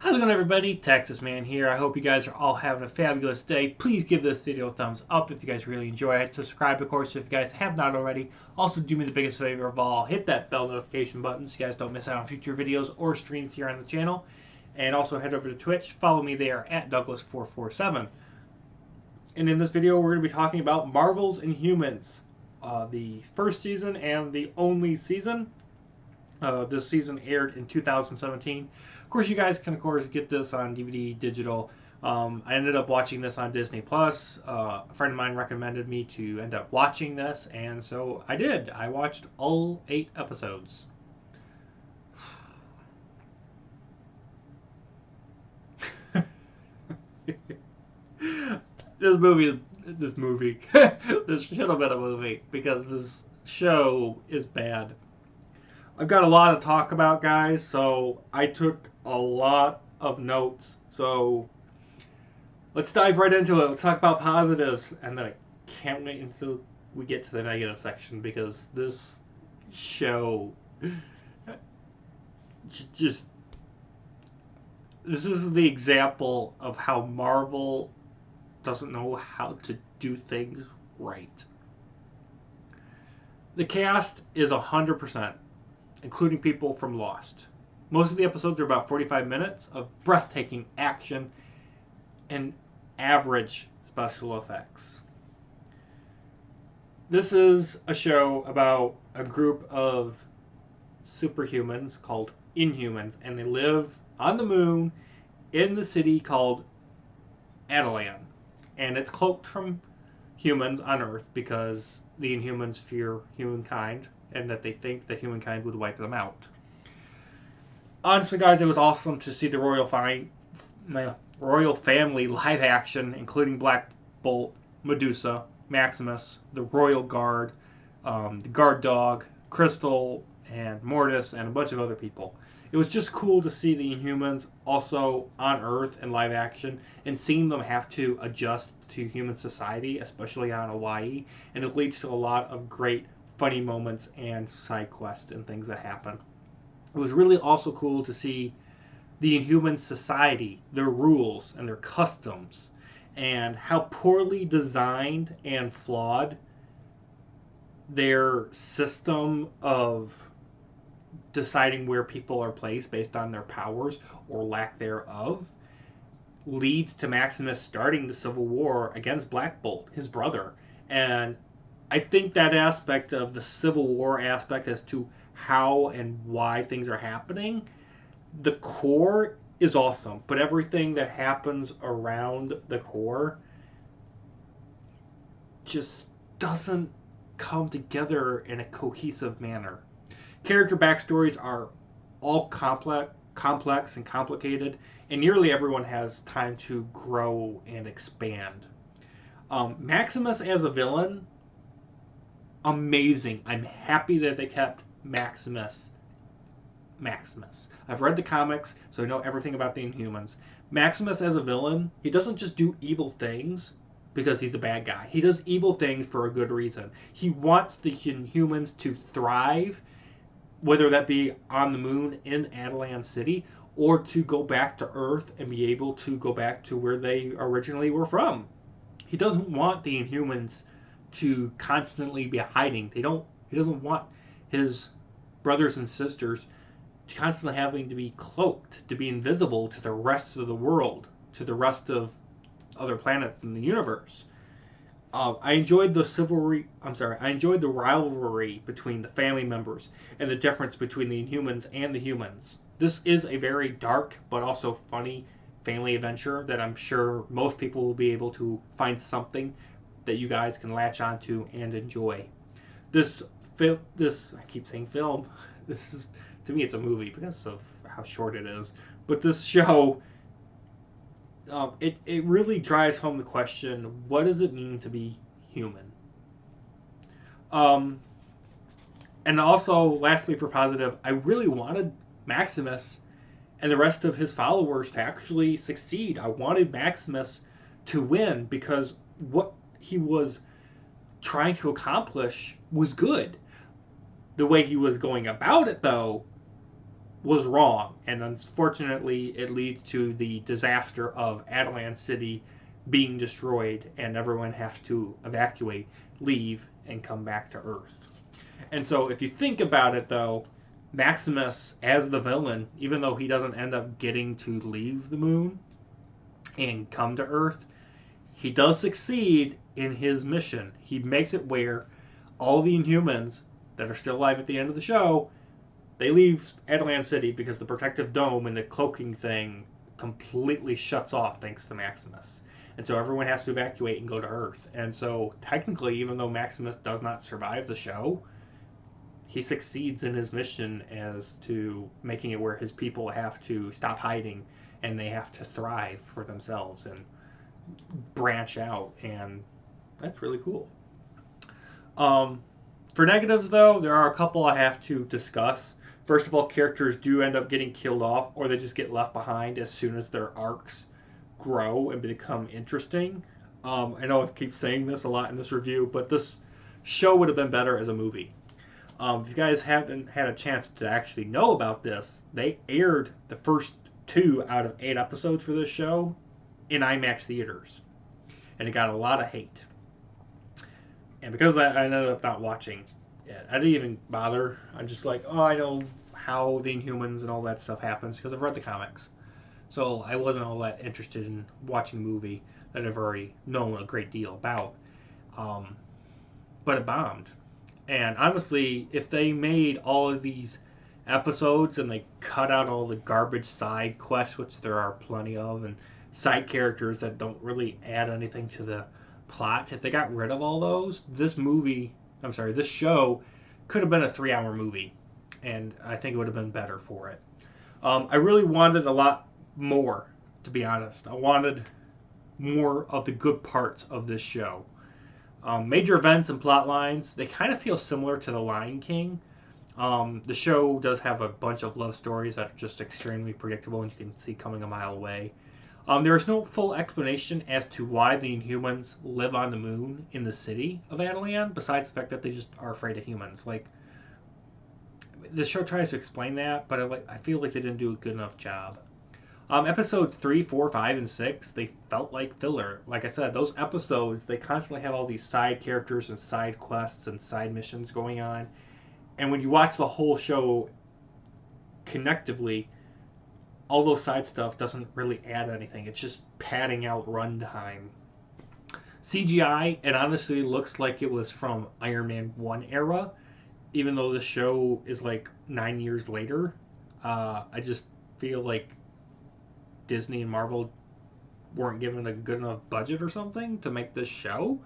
How's it going, everybody? Texas Man here. I hope you guys are all having a fabulous day. Please give this video a thumbs up if you guys really enjoy it. Subscribe, of course, if you guys have not already. Also, do me the biggest favor of all, hit that bell notification button so you guys don't miss out on future videos or streams here on the channel. And also head over to Twitch. Follow me there at Douglas447. And in this video, we're going to be talking about Marvel's Inhumans, the first season and the only season. This season aired in 2017. Of course, you guys can, of course, get this on DVD, digital. I ended up watching this on Disney Plus. A friend of mine recommended me to end up watching this, and so I did. I watched all 8 episodes. This should have been a movie because this show is bad. I've got a lot to talk about, guys, so I took a lot of notes. So let's dive right into it. Let's talk about positives, and then I can't wait until we get to the negative section because this show just this is the example of how Marvel doesn't know how to do things right. The cast is 100%. Including people from Lost. Most of the episodes are about 45 minutes of breathtaking action and average special effects. This is a show about a group of superhumans called Inhumans, and they live on the moon in the city called Attilan. And it's cloaked from humans on Earth because the Inhumans fear humankind and that they think that humankind would wipe them out. Honestly, guys, it was awesome to see the royal family live action, including Black Bolt, Medusa, Maximus, the Royal Guard, the Guard Dog, Crystal, and Mortis, and a bunch of other people. It was just cool to see the Inhumans also on Earth in live action and seeing them have to adjust to human society, especially on Hawaii, and it leads to a lot of great funny moments and side quests and things that happen. It was really also cool to see the Inhuman society, their rules and their customs, and how poorly designed and flawed their system of deciding where people are placed based on their powers or lack thereof leads to Maximus starting the Civil War against Black Bolt, his brother. And I think that aspect of the Civil War aspect as to how and why things are happening, the core is awesome, but everything that happens around the core just doesn't come together in a cohesive manner. Character backstories are all complex and complicated, and nearly everyone has time to grow and expand. Maximus as a villain, amazing. I'm happy that they kept Maximus. I've read the comics, so I know everything about the Inhumans. Maximus as a villain, he doesn't just do evil things because he's a bad guy. He does evil things for a good reason. He wants the Inhumans to thrive, whether that be on the moon in Attilan City or to go back to Earth and be able to go back to where they originally were from. He doesn't want the Inhumans to constantly be hiding. He doesn't want his brothers and sisters constantly having to be cloaked, to be invisible to the rest of the world, to the rest of other planets in the universe. I enjoyed the rivalry between the family members and the difference between the Inhumans and the humans. This is a very dark but also funny family adventure that I'm sure most people will be able to find something that you guys can latch onto and enjoy. I keep saying film. This is, to me, it's a movie because of how short it is. But this show, it really drives home the question: what does it mean to be human? And also, lastly, for positive, I really wanted Maximus and the rest of his followers to actually succeed. I wanted Maximus to win because what he was trying to accomplish was good. The way he was going about it, though, was wrong, and unfortunately, it leads to the disaster of Adelan City being destroyed, and everyone has to evacuate, leave, and come back to Earth. And so, if you think about it, though, Maximus, as the villain, even though he doesn't end up getting to leave the moon and come to Earth, he does succeed in his mission. He makes it where all the Inhumans that are still alive at the end of the show, they leave Adelan City because the protective dome and the cloaking thing completely shuts off thanks to Maximus. And so everyone has to evacuate and go to Earth. And so technically, even though Maximus does not survive the show, he succeeds in his mission as to making it where his people have to stop hiding and they have to thrive for themselves and branch out. And that's really cool. For negatives, though, there are a couple I have to discuss. First of all, characters do end up getting killed off, or they just get left behind as soon as their arcs grow and become interesting. I know I keep saying this a lot in this review, but this show would have been better as a movie. If you guys haven't had a chance to actually know about this, they aired the first 2 out of 8 episodes for this show in IMAX theaters, and it got a lot of hate. And because of that, I ended up not watching it. I didn't even bother. I'm just like, oh, I know how the Inhumans and all that stuff happens because I've read the comics. So I wasn't all that interested in watching a movie that I've already known a great deal about. But it bombed. And honestly, if they made all of these episodes and they cut out all the garbage side quests, which there are plenty of, and side characters that don't really add anything to the plot, if they got rid of all those, this show could have been a 3-hour movie, and I think it would have been better for it. I really wanted a lot more, to be honest. I wanted more of the good parts of this show. Major events and plot lines, they kind of feel similar to The Lion King. The show does have a bunch of love stories that are just extremely predictable and you can see coming a mile away. There is no full explanation as to why the Inhumans live on the moon in the city of Adelan, besides the fact that they just are afraid of humans. Like, the show tries to explain that, but I feel like they didn't do a good enough job. Episodes 3, 4, 5, and 6, they felt like filler. Like I said, those episodes, they constantly have all these side characters and side quests and side missions going on. And when you watch the whole show connectively, all those side stuff doesn't really add anything. It's just padding out runtime. CGI, it honestly looks like it was from Iron Man 1 era, even though the show is like 9 years later. I just feel like Disney and Marvel weren't given a good enough budget or something to make this show.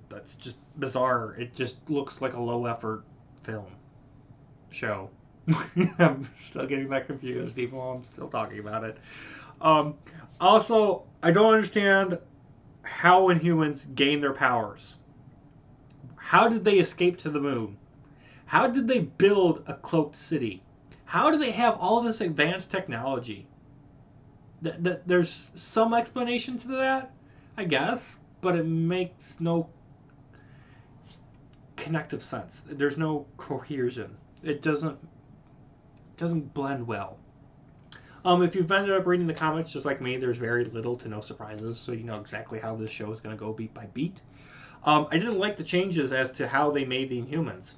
That's just bizarre. It just looks like a low effort film show. I'm still getting that confused, even while I'm still talking about it. Also, I don't understand how Inhumans gain their powers. How did they escape to the moon? How did they build a cloaked city? How do they have all this advanced technology? There's some explanation to that, I guess, but it makes no connective sense. There's no cohesion. It doesn't blend well. If you've ended up reading the comics just like me, there's very little to no surprises, so you know exactly how this show is going to go beat by beat. I didn't like the changes as to how they made the Inhumans.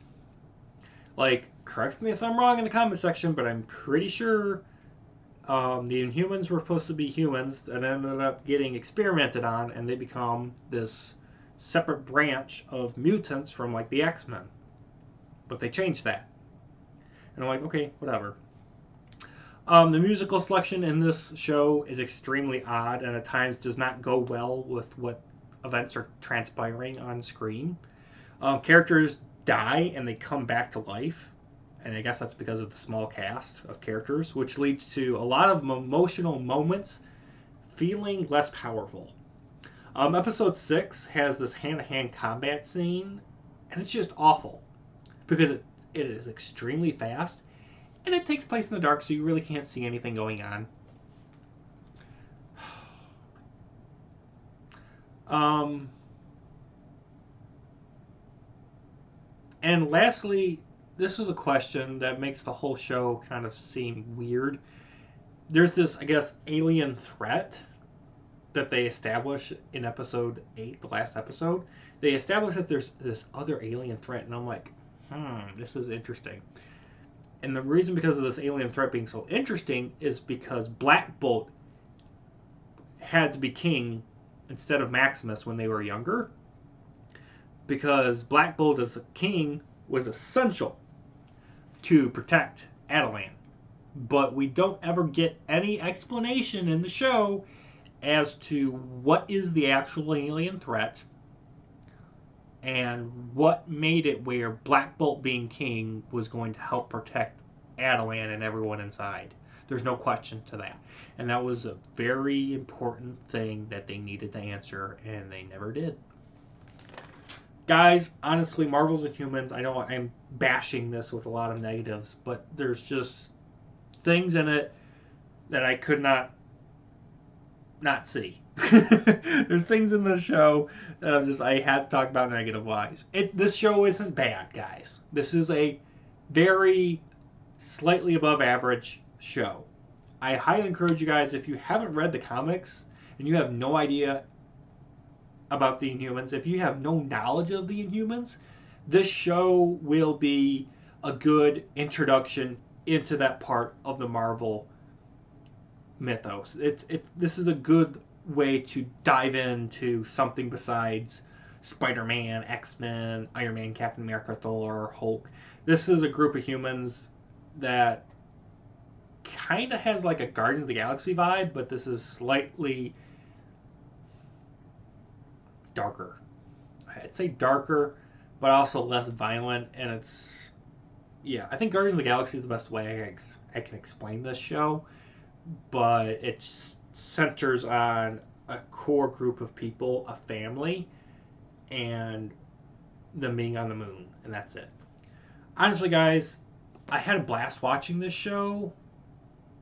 Like, correct me if I'm wrong in the comment section, but I'm pretty sure the Inhumans were supposed to be humans and ended up getting experimented on, and they become this separate branch of mutants from like the X-Men. But they changed that. And I'm like, okay, whatever. The musical selection in this show is extremely odd and at times does not go well with what events are transpiring on screen. Characters die and they come back to life, and I guess that's because of the small cast of characters, which leads to a lot of emotional moments feeling less powerful. Episode 6 has this hand-to-hand combat scene, and it's just awful because it is extremely fast and it takes place in the dark, so you really can't see anything going on. And lastly, this is a question that makes the whole show kind of seem weird. There's this, I guess, alien threat that they establish in episode 8, the last episode. They establish that there's this other alien threat, and I'm like, this is interesting. And the reason because of this alien threat being so interesting is because Black Bolt had to be king instead of Maximus when they were younger. Because Black Bolt as a king was essential to protect Adelan. But we don't ever get any explanation in the show as to what is the actual alien threat and what made it where Black Bolt being king was going to help protect Adelan and everyone inside. There's no question to that. And that was a very important thing that they needed to answer, and they never did. Guys, honestly, Marvel's Inhumans, I know I'm bashing this with a lot of negatives, but there's just things in it that I could not see. There's things in the show that I had to talk about negative wise. This show isn't bad, guys. This is a very slightly above average show. I highly encourage you guys, if you haven't read the comics and you have no idea about the Inhumans, if you have no knowledge of the Inhumans, this show will be a good introduction into that part of the Marvel mythos. This is a good way to dive into something besides Spider-Man, X-Men, Iron Man, Captain America, Thor, Hulk. This is a group of humans that kind of has like a Guardians of the Galaxy vibe, but this is slightly darker. I'd say darker, but also less violent, and I think Guardians of the Galaxy is the best way I can explain this show, but it centers on a core group of people, a family, and them being on the moon, and that's it. Honestly, guys, I had a blast watching this show,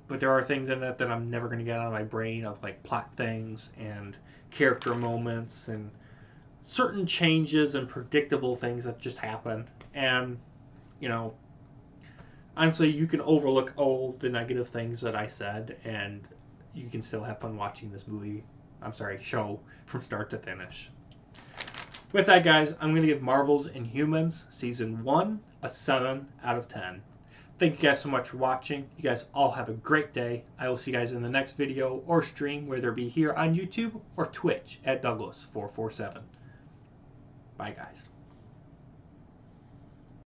but there are things in it that I'm never going to get out of my brain, of like plot things and character moments and certain changes and predictable things that just happen. And, honestly, you can overlook all the negative things that I said, and you can still have fun watching this show from start to finish. With that, guys, I'm going to give Marvel's Inhumans Season 1 a 7 out of 10. Thank you guys so much for watching. You guys all have a great day. I will see you guys in the next video or stream, whether it be here on YouTube or Twitch at Douglas447. Bye, guys.